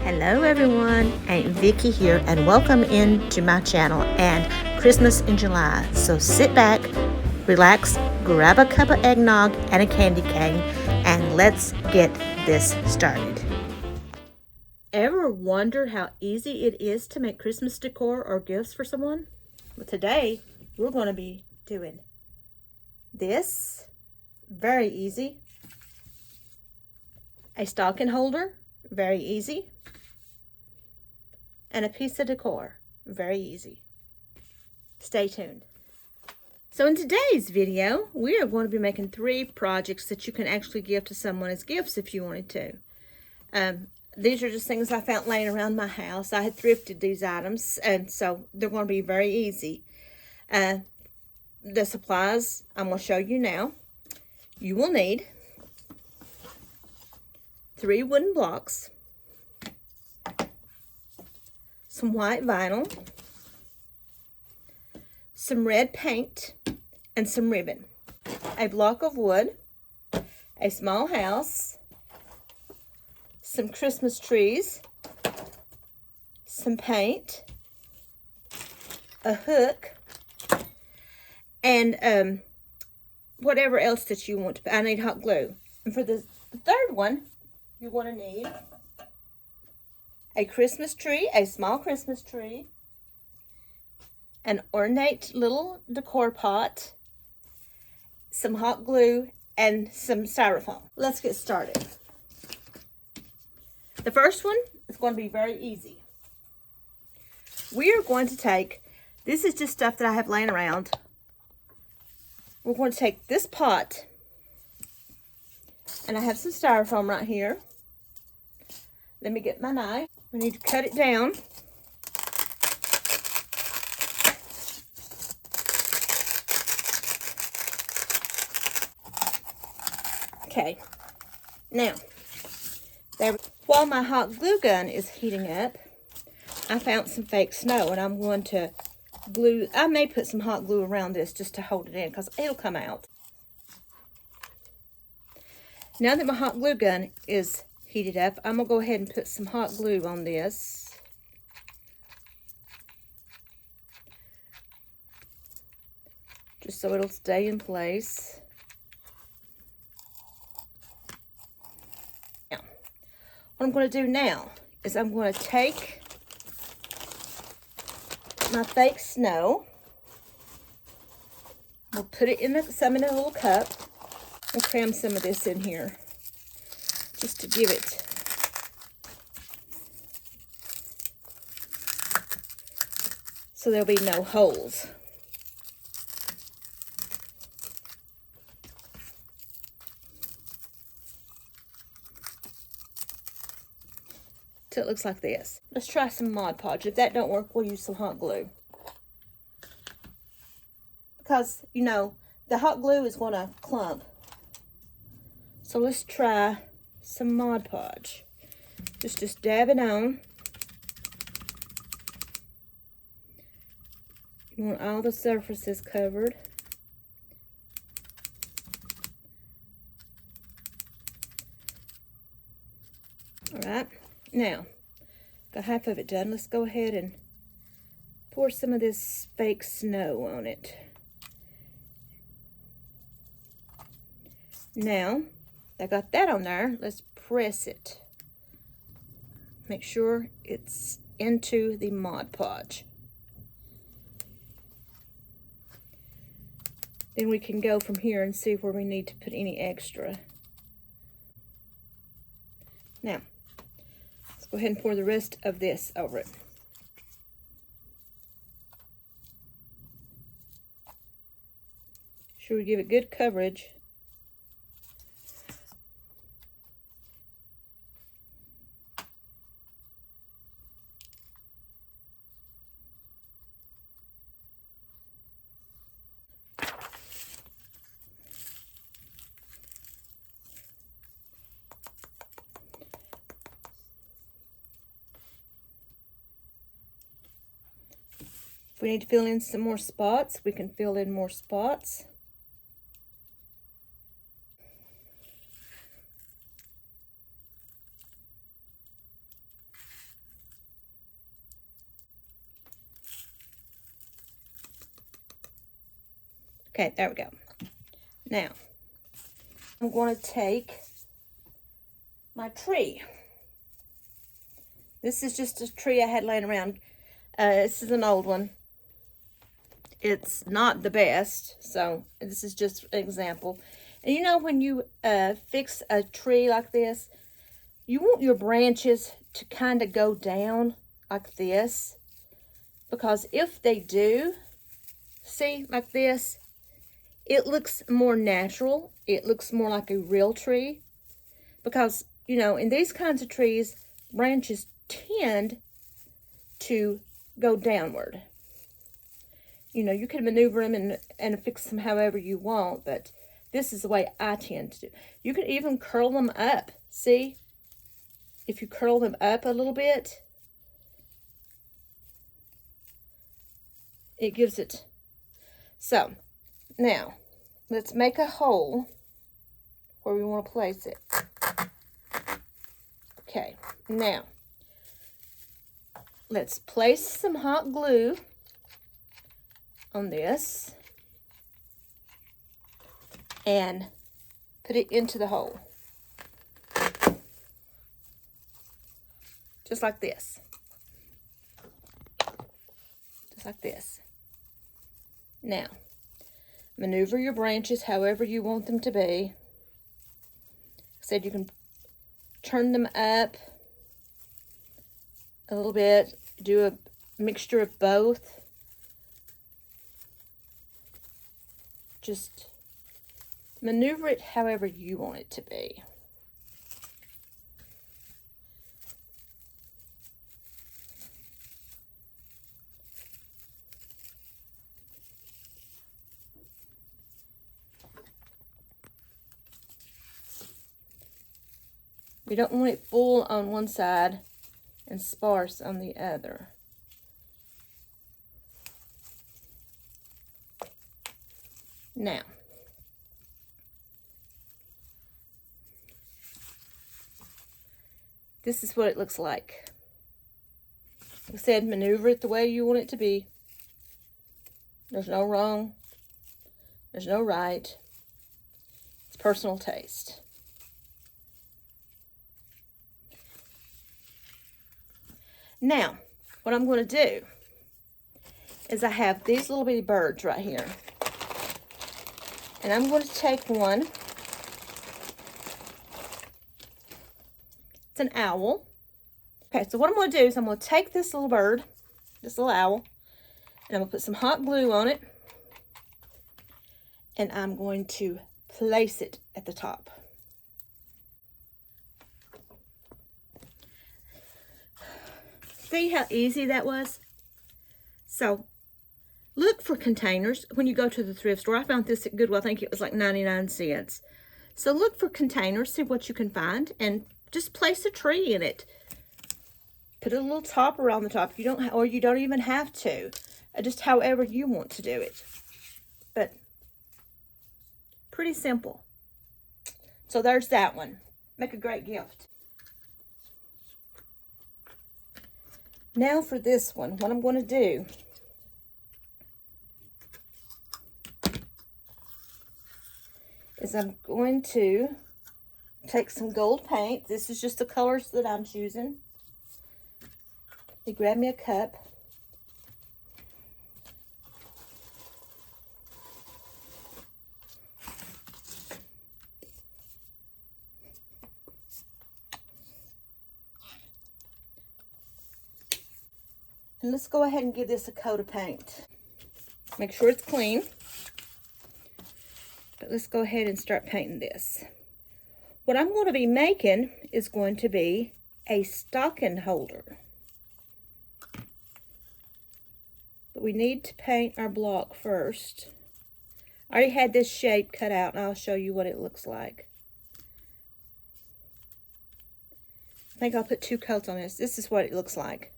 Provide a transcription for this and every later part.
Hello everyone, Aunt Vicky here and welcome into my channel and Christmas in July. So sit back, relax, grab a cup of eggnog and a candy cane and let's get this started. Ever wonder how easy it is to make Christmas decor or gifts for someone? Well, today we're going to be doing this. Very easy. A stocking holder. Very easy. And a piece of decor. Very easy. Stay tuned. So in today's video, we are going to be making 3 projects that you can actually give to someone as gifts if you wanted to. These are just things I found laying around my house. I had thrifted these items, and so they're going to be very easy. The supplies I'm going to show you now. You will need 3 wooden blocks, some white vinyl, some red paint, and some ribbon, a block of wood, a small house, some Christmas trees, some paint, a hook, and whatever else that you want to. I need hot glue. And for the third one, you're going to need a Christmas tree, a small Christmas tree, an ornate little decor pot, some hot glue, and some styrofoam. Let's get started. The first one is going to be very easy. We are going to take, this is just stuff that I have laying around. We're going to take this pot, and I have some styrofoam right here. Let me get my knife. We need to cut it down. Okay, now, while my hot glue gun is heating up, I found some fake snow, and I'm going to glue. I may put some hot glue around this just to hold it in because it'll come out. Now that my hot glue gun is heated up, I'm going to go ahead and put some hot glue on this. Just so it'll stay in place. Now, what I'm going to do now is I'm going to take my fake snow. We'll put it in some in a little cup and cram some of this in here just to give it so there'll be no holes. So it looks like this. Let's try some Mod Podge. If that don't work, we'll use some hot glue. Because, you know, the hot glue is going to clump. So let's try some Mod Podge. Just dab it on. You want all the surfaces covered. Alright, now, got half of it done. Let's go ahead and pour some of this fake snow on it. Now, I got that on there. Let's press it. Make sure it's into the Mod Podge. Then we can go from here and see where we need to put any extra. Now, let's go ahead and pour the rest of this over it. Sure we give it good coverage. If we need to fill in some more spots, we can fill in more spots. Okay, there we go. Now, I'm going to take my tree. This is just a tree I had laying around. This is an old one. It's not the best, so this is just an example. And you know, when you fix a tree like this, you want your branches to kind of go down like this, because if they do, see, like this, it looks more natural. It looks more like a real tree, because, you know, in these kinds of trees, branches tend to go downward. You know, you can maneuver them and fix them however you want, but this is the way I tend to do. You can even curl them up. See? If you curl them up a little bit, it gives it. So, now, let's make a hole where we want to place it. Okay, now, let's place some hot glue on this and put it into the hole. Just like this. Just like this. Now, maneuver your branches however you want them to be. Like I said, you can turn them up a little bit, do a mixture of both. Just maneuver it however you want it to be. We don't want it full on one side and sparse on the other. Now, this is what it looks like. Like I said, maneuver it the way you want it to be. There's no wrong. There's no right. It's personal taste. Now, what I'm going to do is I have these little bitty birds right here. And I'm going to take one. It's an owl. Okay, so what I'm going to do is I'm going to take this little bird, this little owl, and I'm going to put some hot glue on it. And I'm going to place it at the top. See how easy that was? So, look for containers when you go to the thrift store. I found this at Goodwill. I think it was like 99 cents. So look for containers, see what you can find, and just place a tree in it. Put a little topper on the top. You don't even have to. Just however you want to do it. But pretty simple. So there's that one. Make a great gift. Now for this one, what I'm going to do is I'm going to take some gold paint. This is just the colors that I'm choosing. You grab me a cup. And let's go ahead and give this a coat of paint. Make sure it's clean. But let's go ahead and start painting this. What I'm going to be making is going to be a stocking holder. But we need to paint our block first. I already had this shape cut out, and I'll show you what it looks like. I think I'll put 2 coats on this. This is what it looks like.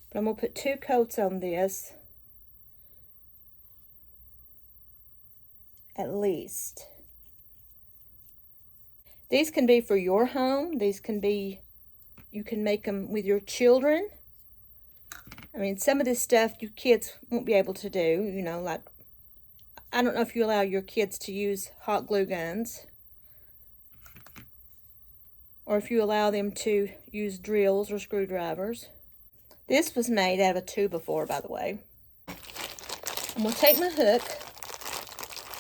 But I'm going to put 2 coats on this. At least. These can be for your home. These can be, you can make them with your children. I mean, some of this stuff you kids won't be able to do, you know, like I don't know if you allow your kids to use hot glue guns, or if you allow them to use drills or screwdrivers. This was made out of a 2x4, by the way. I'm going to take my hook.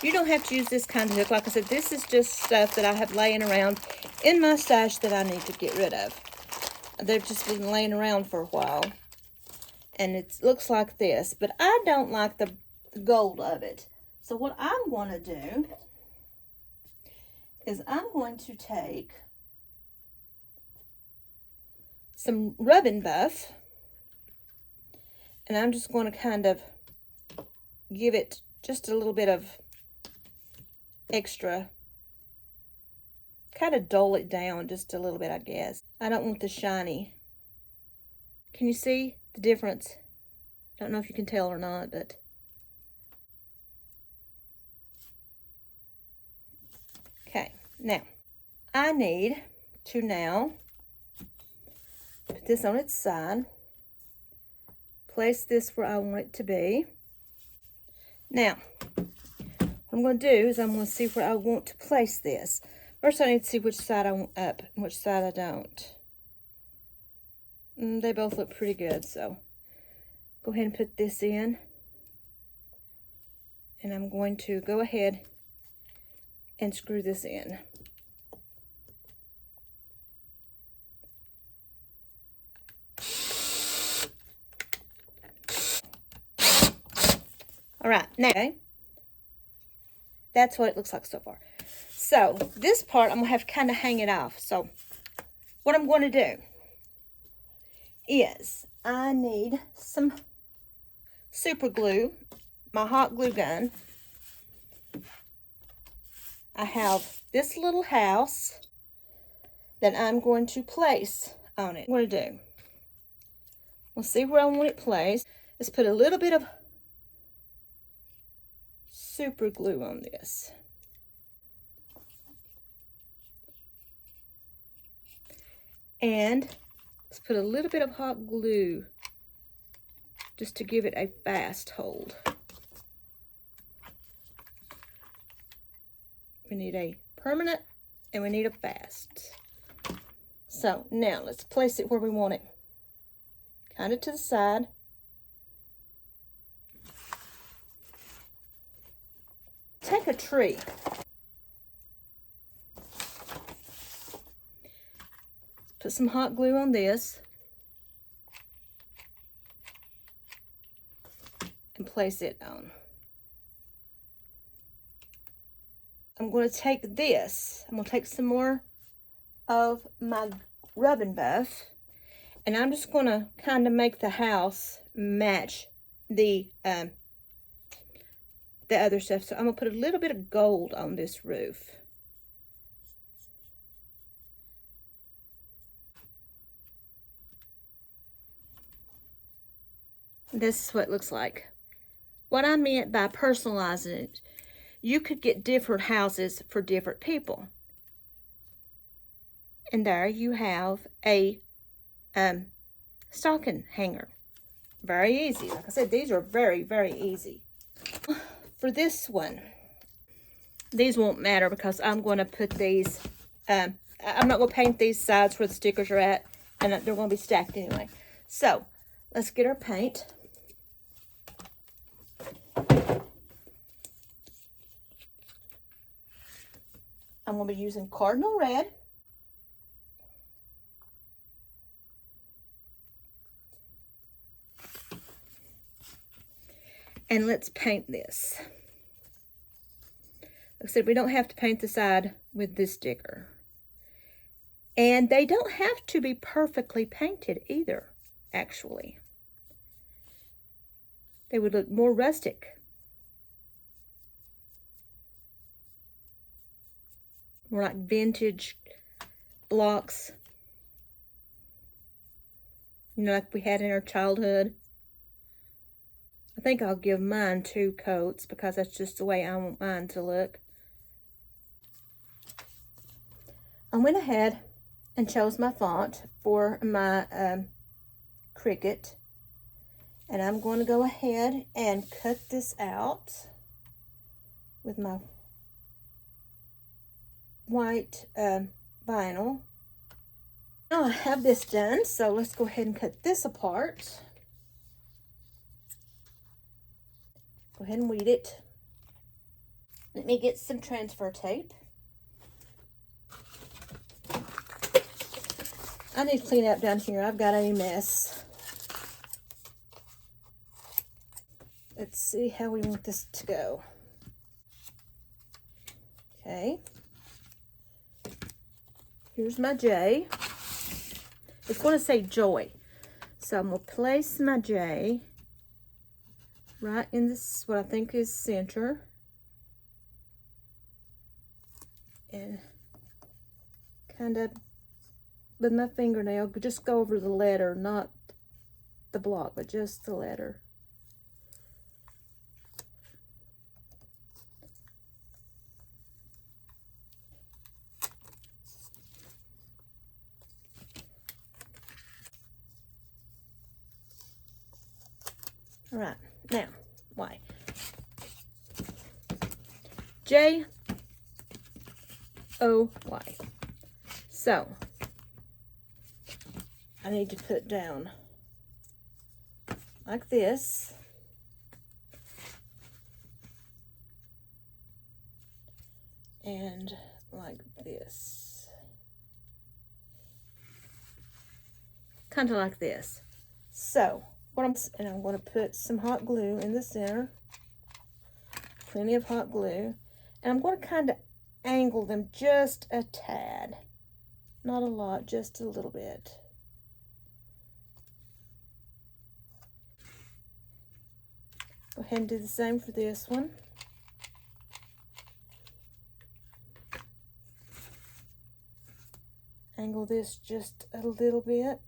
You don't have to use this kind of hook. Like I said, this is just stuff that I have laying around in my stash that I need to get rid of. They've just been laying around for a while. And it looks like this. But I don't like the gold of it. So what I'm going to do is I'm going to take some rubbing buff, and I'm just going to kind of give it just a little bit of extra, kind of dull it down just a little bit, I guess. I don't want the shiny. Can you see the difference? Don't know if you can tell or not, but okay. Now I need to now put this on its side, place this where I want it to be. Now, what I'm going to do is I'm going to see where I want to place this. First, I need to see which side I want up and which side I don't. They both look pretty good, so go ahead and put this in. And I'm going to go ahead and screw this in. All right, now, that's what it looks like so far. So, this part, I'm going to have to kind of hang it off. So, what I'm going to do is, I need some super glue, my hot glue gun. I have this little house that I'm going to place on it. What I'm going to do, we'll see where I want it placed. Let's put a little bit of super glue on this. And let's put a little bit of hot glue just to give it a fast hold. We need a permanent and we need a fast. So now let's place it where we want it. Kind of to the side. Take a tree. Put some hot glue on this. And place it on. I'm going to take this. I'm going to take some more of my rubbing buff. And I'm just going to kind of make the house match the other stuff. So I'm going to put a little bit of gold on this roof. This is what it looks like. What I meant by personalizing it, you could get different houses for different people. And there you have a stocking hanger. Very easy. Like I said, these are very, very easy. For this one, these won't matter because I'm going to put these, I'm not going to paint these sides where the stickers are at, and they're going to be stacked anyway. So, let's get our paint. I'm going to be using Cardinal Red. And let's paint this. Like I said, we don't have to paint the side with this sticker. And they don't have to be perfectly painted either, actually. They would look more rustic. More like vintage blocks. You know, like we had in our childhood. I think I'll give mine 2 coats because that's just the way I want mine to look. I went ahead and chose my font for my Cricut. And I'm going to go ahead and cut this out. with my white vinyl. Now I have this done, so let's go ahead and cut this apart. Go ahead and weed it. Let me get some transfer tape. I need to clean up down here. I've got a mess. Let's see how we want this to go. Okay. Here's my J. It's going to say joy. So I'm going to place my J right in this, what I think is center. And kind of with my fingernail, just go over the letter, not the block, but just the letter. All right, now, Y. J-O-Y. So, I need to put down like this. And like this. Kind of like this. So, I'm going to put some hot glue in the center. Plenty of hot glue. And I'm going to kind of angle them just a tad. Not a lot, just a little bit. Go ahead and do the same for this one. Angle this just a little bit.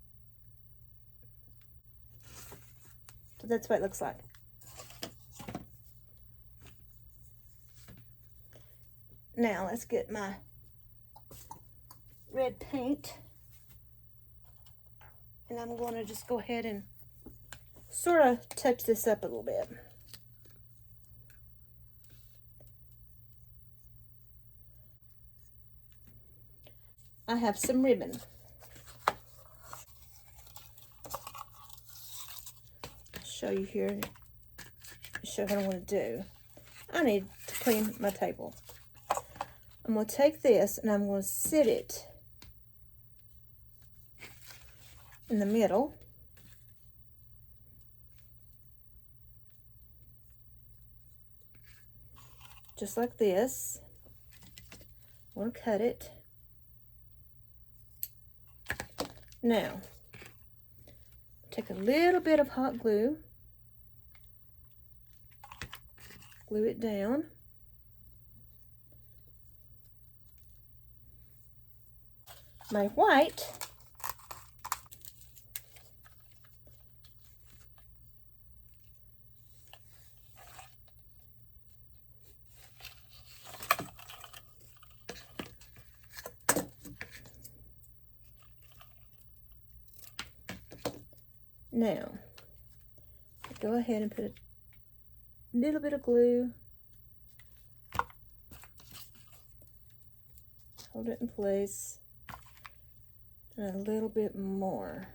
So that's what it looks like. Now let's get my red paint. And I'm going to just go ahead and sort of touch this up a little bit. I have some ribbon. I'll show you here. Show what I want to do. I need to clean my table. I'm going to take this and I'm going to sit it in the middle. Just like this. I'm going to cut it. Now, take a little bit of hot glue, glue it down. My white, now, go ahead and put a little bit of glue, hold it in place, and a little bit more.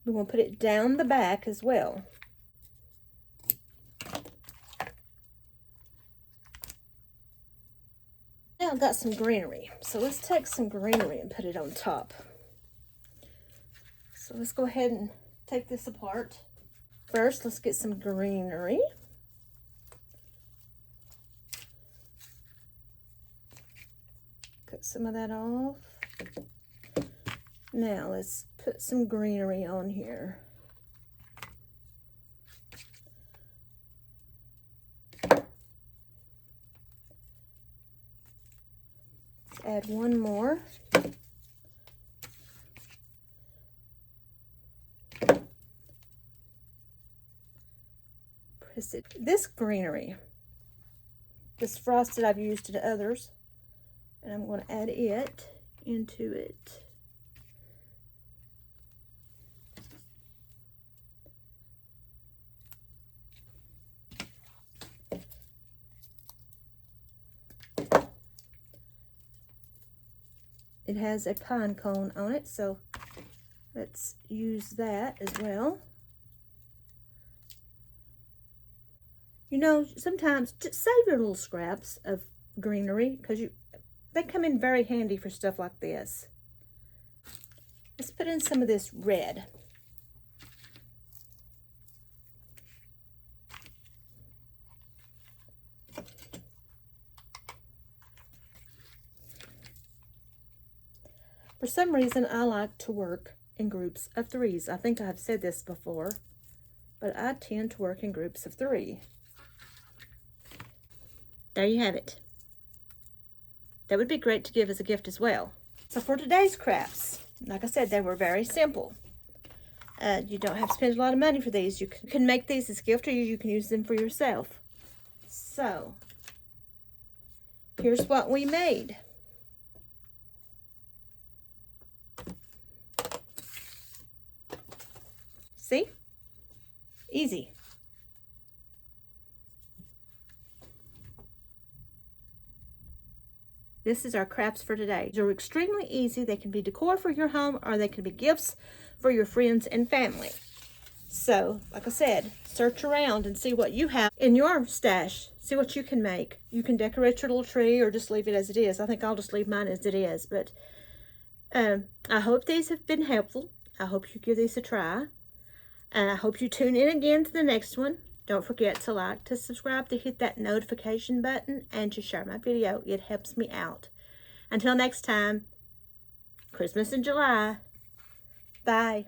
We're going to put it down the back as well. Now I've got some greenery, so let's take some greenery and put it on top. So let's go ahead and take this apart. First, let's get some greenery. Cut some of that off. Now let's put some greenery on here. Add one more. Press it. This greenery, this frosted, I've used to others, and I'm going to add it into it. It has a pine cone on it, so let's use that as well. You know, sometimes just save your little scraps of greenery because they come in very handy for stuff like this. Let's put in some of this red. For some reason, I like to work in groups of threes. I think I've said this before, but I tend to work in groups of three. There you have it. That would be great to give as a gift as well. So for today's crafts, like I said, they were very simple. You don't have to spend a lot of money for these. You can make these as a gift, or you can use them for yourself. So here's what we made. See? Easy. This is our crafts for today. They're extremely easy. They can be decor for your home, or they can be gifts for your friends and family. So, like I said, search around and see what you have in your stash. See what you can make. You can decorate your little tree or just leave it as it is. I think I'll just leave mine as it is. But I hope these have been helpful. I hope you give these a try. And I hope you tune in again to the next one. Don't forget to like, to subscribe, to hit that notification button, and to share my video. It helps me out. Until next time, Christmas in July. Bye.